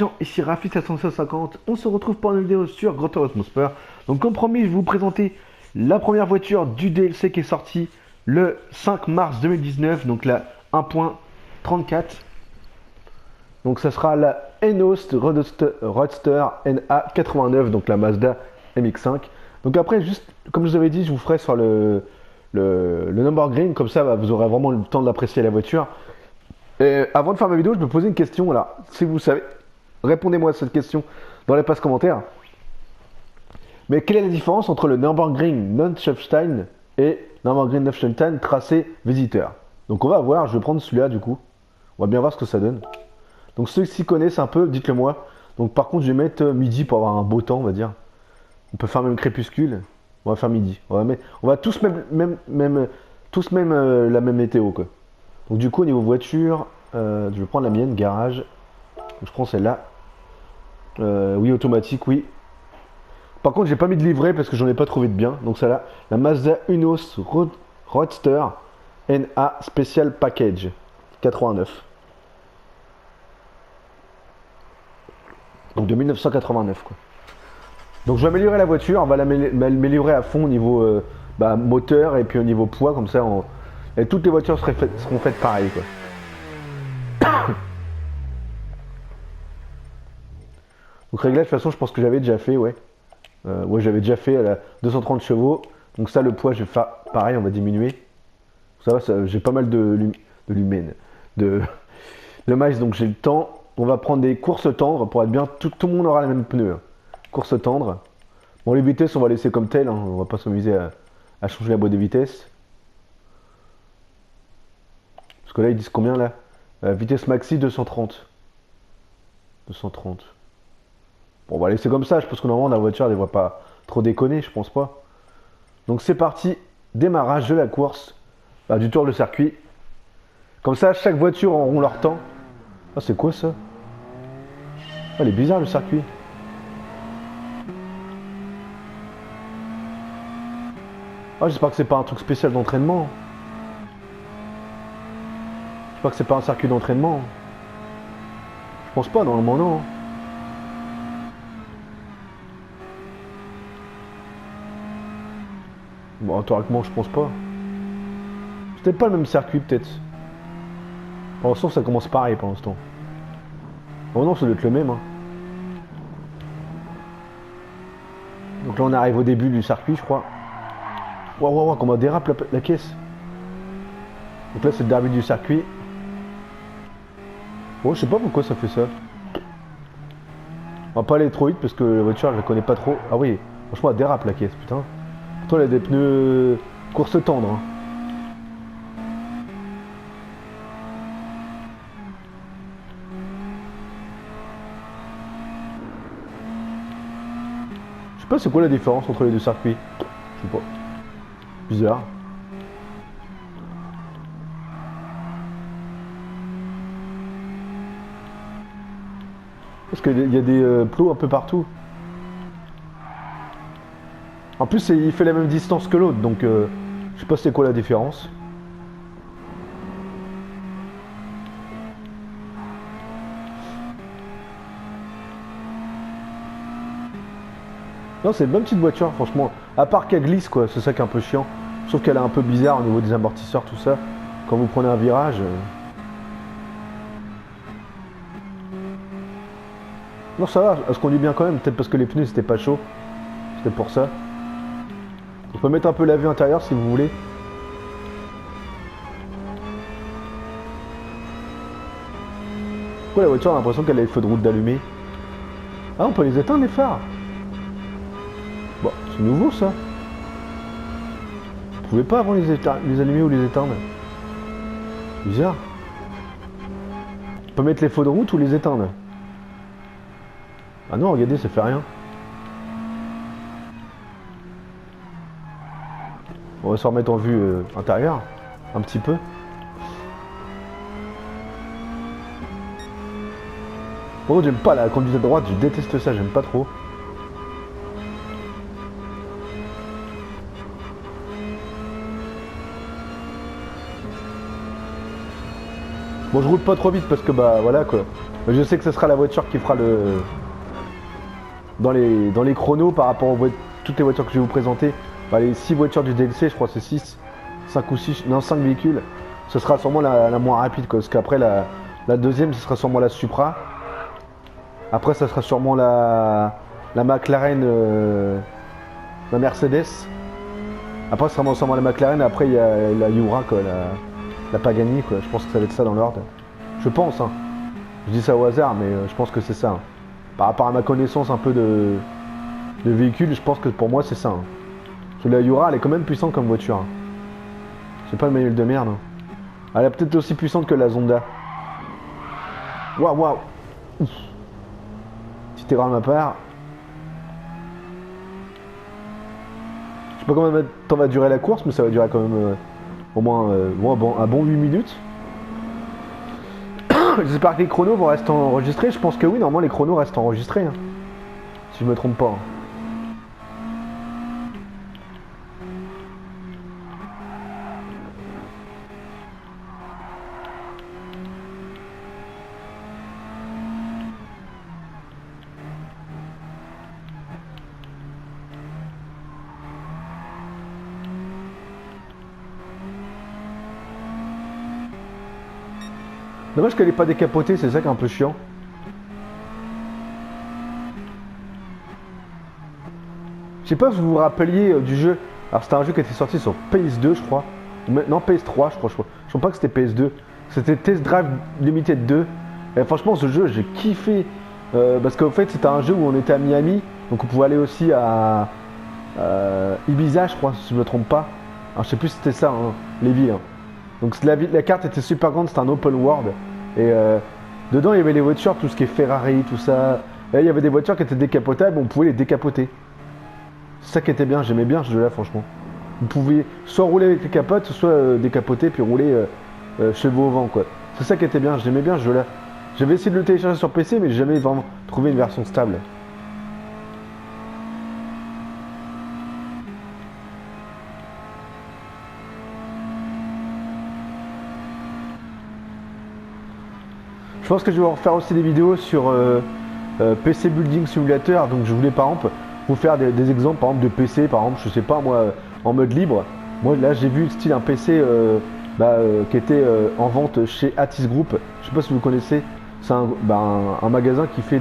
gens, ici Rafi 750, on se retrouve pour une vidéo sur Gran Turismo Sport. Donc comme promis, je vais vous présenter la première voiture du DLC qui est sortie le 5 mars 2019, donc la 1.34. Donc ça sera la Enos Roadster NA89, donc la Mazda MX-5. Donc après, juste comme je vous avais dit, je vous ferai sur le Nürburgring, comme ça vous aurez vraiment le temps d'apprécier la voiture. Et avant de faire ma vidéo, je me posais une question là. Si vous savez, répondez-moi à cette question dans l'espace commentaire. Mais quelle est la différence entre le Nürburgring Neuschwanstein et Nürburgring Neuschwanstein tracé visiteur? Donc on va voir, je vais prendre celui-là du coup. On va bien voir ce que ça donne. Donc ceux qui s'y connaissent un peu, dites-le moi. Donc par contre, je vais mettre midi pour avoir un beau temps, on va dire. On peut faire même crépuscule. On va faire midi. On va tous la même météo quoi. Donc du coup au niveau voiture, je vais prendre la mienne, garage. Donc, je prends celle-là. Oui, automatique, oui. Par contre j'ai pas mis de livret parce que j'en ai pas trouvé de bien. Donc celle-là, la Mazda Unos Roadster NA Special Package 89. Donc de 1989 quoi. Donc je vais améliorer la voiture, on va l'améliorer à fond au niveau moteur et puis au niveau poids, comme ça et toutes les voitures seront faites pareil quoi. Donc réglage de toute façon je pense que j'avais déjà fait, ouais. Ouais, j'avais déjà fait à la 230 chevaux. Donc ça le poids je vais faire pareil, on va diminuer. Ça va, j'ai pas mal de maïs, donc j'ai le temps. On va prendre des courses tendres pour être bien, tout le monde aura les mêmes pneus. Course tendre. Bon les vitesses on va laisser comme tel, hein. On va pas s'amuser à changer la boîte de vitesse. Parce que là ils disent combien là? Vitesse maxi 230. 230. Bon on va laisser comme ça, je pense que normalement la voiture elle ne devrait pas trop déconner, je pense pas. Donc c'est parti, démarrage de la course, du tour de circuit. Comme ça chaque voiture auront leur temps. Ah c'est quoi ça? Ah il est bizarre le circuit. Ah j'espère que c'est pas un truc spécial d'entraînement. J'espère que c'est pas un circuit d'entraînement. Je pense pas, normalement non. Bon, théoriquement, je pense pas. C'est peut-être pas le même circuit, peut-être. Pour l'instant, ça commence pareil pour l'instant. Oh non, ça doit être le même. Hein. Donc là, on arrive au début du circuit, je crois. Waouh, waouh, comment dérape la caisse. Donc là, c'est le début du circuit. Bon, je sais pas pourquoi ça fait ça. On va pas aller trop vite parce que la voiture, je la connais pas trop. Ah oui, franchement, elle dérape la caisse, putain. Pourtant, elle a des pneus course tendre. Hein. Je sais pas c'est quoi la différence entre les deux circuits. Je sais pas. Bizarre. Parce qu'il y a des plots un peu partout. En plus, il fait la même distance que l'autre, donc je sais pas c'est quoi la différence. Non, c'est une bonne petite voiture, franchement. À part qu'elle glisse, quoi, c'est ça qui est un peu chiant. Sauf qu'elle est un peu bizarre au niveau des amortisseurs, tout ça. Quand vous prenez un virage. Non, ça va, elle se conduit bien quand même. Peut-être parce que les pneus c'était pas chaud. C'était pour ça. On peut mettre un peu la vue intérieure si vous voulez. Pourquoi la voiture a l'impression qu'elle a les feux de route d'allumer? Ah, on peut les éteindre les phares. Bon, c'est nouveau ça. Vous pouvez pas avant les allumer ou les éteindre. Bizarre. On peut mettre les feux de route ou les éteindre. Ah non, regardez, ça fait rien. On va se remettre en vue intérieure, un petit peu. Bon, j'aime pas la conduite à droite, je déteste ça, j'aime pas trop. Bon, je roule pas trop vite parce que bah voilà quoi. Je sais que ce sera la voiture qui fera le... Dans les chronos par rapport aux toutes les voitures que je vais vous présenter. Bah, les 6 voitures du DLC, je crois que c'est 6. 5 ou 6, non 5 véhicules. Ce sera sûrement la moins rapide quoi. Parce qu'après la deuxième, ce sera sûrement la Supra. Après, ça sera sûrement la McLaren, la Mercedes. Après, ce sera sûrement la McLaren. Après, il y a la Jura, quoi, la Pagani, quoi. Je pense que ça va être ça dans l'ordre. Je pense, hein. Je dis ça au hasard, mais je pense que c'est ça. Hein. Par rapport à ma connaissance un peu de véhicules, je pense que pour moi, c'est ça. Hein. Parce que la Jura, elle est quand même puissante comme voiture. Hein. C'est pas le manuel de merde. Hein. Elle est peut-être aussi puissante que la Zonda. Waouh, waouh. Petite erreur de ma part. Je sais pas combien de temps va durer la course, mais ça va durer quand même au moins un bon 8 minutes. J'espère que les chronos vont rester enregistrés. Je pense que oui, normalement les chronos restent enregistrés. Hein, si je me trompe pas. Hein. Dommage qu'elle n'est pas décapotée, c'est ça qui est un peu chiant. Je sais pas si vous vous rappeliez du jeu. Alors c'était un jeu qui était sorti sur PS2 je crois. Non PS3 je crois. Je crois pas que c'était PS2. C'était Test Drive Limited 2. Et franchement ce jeu j'ai kiffé. Parce qu'en fait c'était un jeu où on était à Miami. Donc on pouvait aller aussi à Ibiza je crois si je me trompe pas. Alors je sais plus si c'était ça hein, les villes. Hein. Donc la carte était super grande, c'était un open world. Et dedans il y avait les voitures, tout ce qui est Ferrari, tout ça. Et il y avait des voitures qui étaient décapotables, on pouvait les décapoter. C'est ça qui était bien, j'aimais bien ce jeu là franchement. Vous pouviez soit rouler avec les capotes, soit décapoter puis rouler chevaux au vent quoi. C'est ça qui était bien, j'aimais bien ce jeu là. J'avais essayé de le télécharger sur PC mais j'ai jamais vraiment trouvé une version stable. Je pense que je vais refaire aussi des vidéos sur PC Building Simulator. Donc je voulais par exemple vous faire des exemples par exemple de PC, par exemple je sais pas moi en mode libre. Moi là j'ai vu style un PC qui était en vente chez Atis Group. Je sais pas si vous connaissez. C'est un magasin qui fait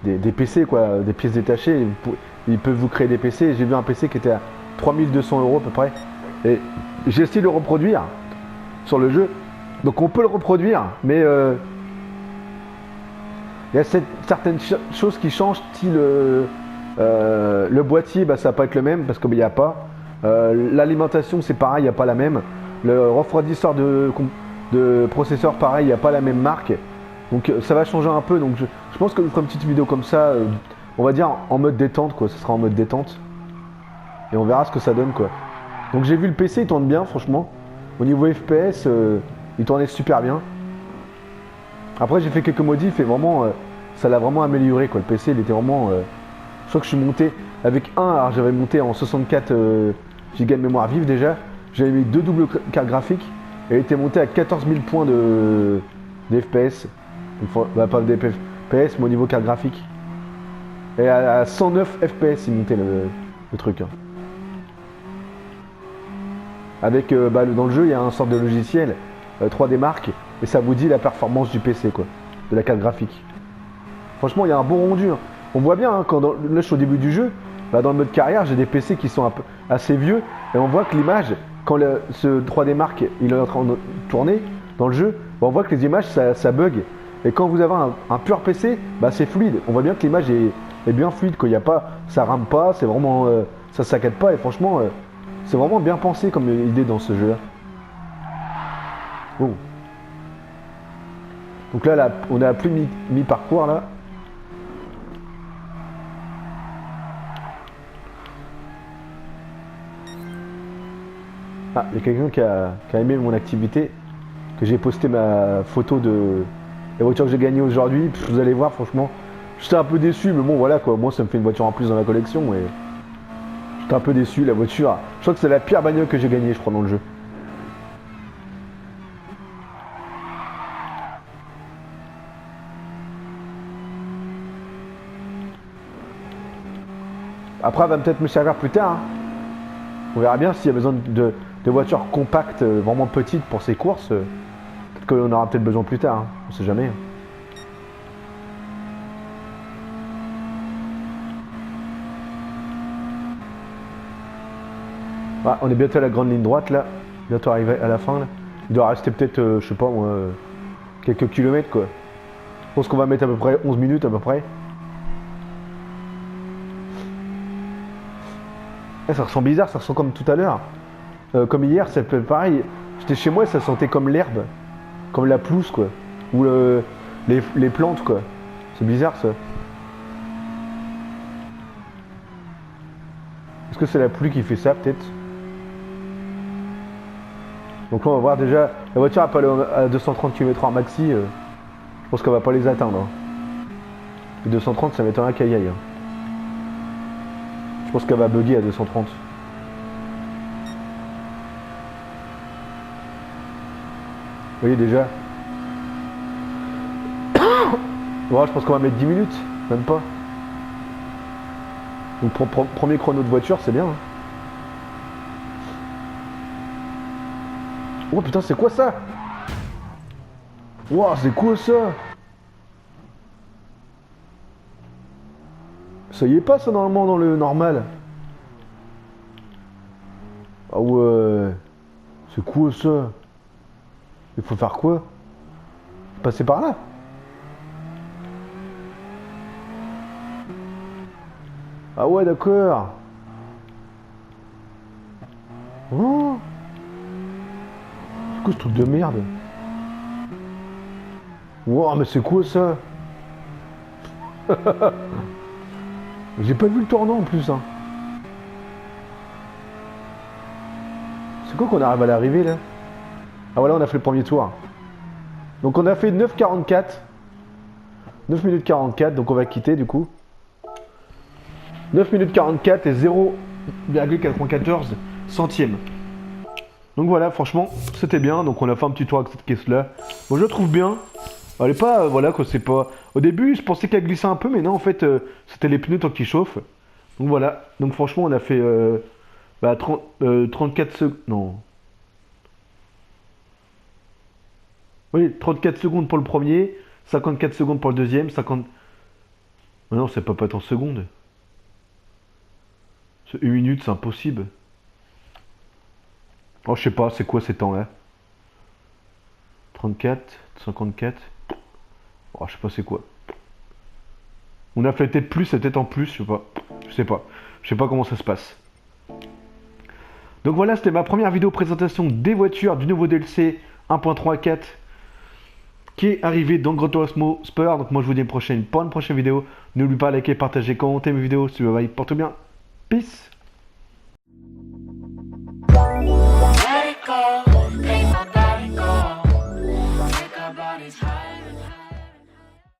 des PC quoi, des pièces détachées. Ils peuvent vous créer des PC. J'ai vu un PC qui était à 3200 € à peu près. Et j'ai essayé de le reproduire sur le jeu. Donc on peut le reproduire, mais il y a certaines choses qui changent, style le boîtier, bah, ça va pas être le même parce qu'il n'y a pas. L'alimentation c'est pareil, il n'y a pas la même. Le refroidisseur de processeur pareil, il n'y a pas la même marque. Donc ça va changer un peu. Donc je pense que je ferai une petite vidéo comme ça, on va dire en mode détente quoi. Ce sera en mode détente. Et on verra ce que ça donne quoi. Donc j'ai vu le PC, il tourne bien franchement. Au niveau FPS, il tournait super bien. Après j'ai fait quelques modifs et vraiment ça l'a vraiment amélioré quoi. Le PC il était vraiment. Je crois que je suis monté avec alors j'avais monté en 64 Go de mémoire vive déjà. J'avais mis 2 doubles cartes graphiques et il était monté à 14 000 points de FPS. Bah, pas de FPS mais au niveau carte graphique. Et à 109 FPS il montait le truc. Hein. Avec dans le jeu il y a un sorte de logiciel 3D Mark et ça vous dit la performance du PC quoi, de la carte graphique. Franchement il y a un bon rendu. Hein. On voit bien hein, quand là je suis au début du jeu, bah, dans le mode carrière j'ai des PC qui sont assez vieux et on voit que l'image quand ce 3D Mark il est en train de tourner dans le jeu, bah, on voit que les images ça bug. Et quand vous avez un pur PC, bah, c'est fluide. On voit bien que l'image est bien fluide, qu'il y a pas, ça rame pas, c'est vraiment ça saccade pas et franchement c'est vraiment bien pensé comme idée dans ce jeu là. Bon. Donc là, on est à plus mi-parcours là. Ah, il y a quelqu'un qui a aimé mon activité, que j'ai posté ma photo de la voiture que j'ai gagnée aujourd'hui. Vous allez voir, franchement, j'étais un peu déçu, mais bon voilà quoi, moi ça me fait une voiture en plus dans la collection et j'étais un peu déçu, la voiture. Je crois que c'est la pire bagnole que j'ai gagnée, je crois, dans le jeu. Après, elle va peut-être me servir plus tard. Hein. On verra bien s'il y a besoin de voitures compactes, vraiment petites pour ces courses. Peut-être qu'on aura peut-être besoin plus tard. Hein. On sait jamais. Ah, on est bientôt à la grande ligne droite là. Bientôt arrivé à la fin là. Il doit rester peut-être, je sais pas moi, quelques kilomètres quoi. Je pense qu'on va mettre à peu près 11 minutes à peu près. Eh, ça ressent bizarre, ça ressent comme tout à l'heure. Comme hier, ça peut pareil. J'étais chez moi et ça sentait comme l'herbe. Comme la pelouse quoi. Ou les plantes quoi. C'est bizarre ça. Est-ce que c'est la pluie qui fait ça peut-être? Donc là on va voir déjà. La voiture elle peut aller à 230 km/h maxi. Je pense qu'on va pas les atteindre. Et 230 ça m'étonnerait qu'elle y aille. Je pense qu'elle va bugger à 230. Vous voyez déjà. Bon, je pense qu'on va mettre 10 minutes, même pas. Donc premier chrono de voiture, c'est bien. Hein. Oh putain, c'est quoi ça? Wow, c'est quoi ça? Ça y est pas ça normalement dans le normal. Ah ouais. C'est quoi ça? Il faut faire quoi? Passer par là? Ah ouais d'accord. Oh. C'est quoi ce truc de merde? Wow mais c'est quoi ça? J'ai pas vu le tournant en plus hein. C'est quoi qu'on arrive à l'arrivée là? Ah voilà on a fait le premier tour. Donc on a fait 9,44. 9 minutes 44 donc on va quitter du coup. 9 minutes 44 et 0,94 centièmes. Donc voilà franchement c'était bien. Donc on a fait un petit tour avec cette caisse là. Bon je trouve bien. Elle est pas voilà quoi c'est pas. Au début je pensais qu'elle glissait un peu mais non en fait c'était les pneus tant qu'ils chauffent. Donc voilà. Donc franchement on a fait 34 secondes. Non. Oui, 34 secondes pour le premier, 54 secondes pour le deuxième, 50... Mais non, c'est pas en secondes. C'est 1 minute, c'est impossible. Oh, je sais pas, c'est quoi ces temps-là? 34, 54... Oh, je sais pas c'est quoi. On a fait peut-être plus, c'est peut-être en plus, je sais pas. Je sais pas. Je sais pas comment ça se passe. Donc voilà, c'était ma première vidéo présentation des voitures du nouveau DLC 1.34 qui est arrivé dans Gran Turismo Sport. Donc moi je vous dis à une prochaine pour une prochaine vidéo. N'oubliez pas de liker, partager, commenter mes vidéos. Si vous voyez, portez bien. Peace.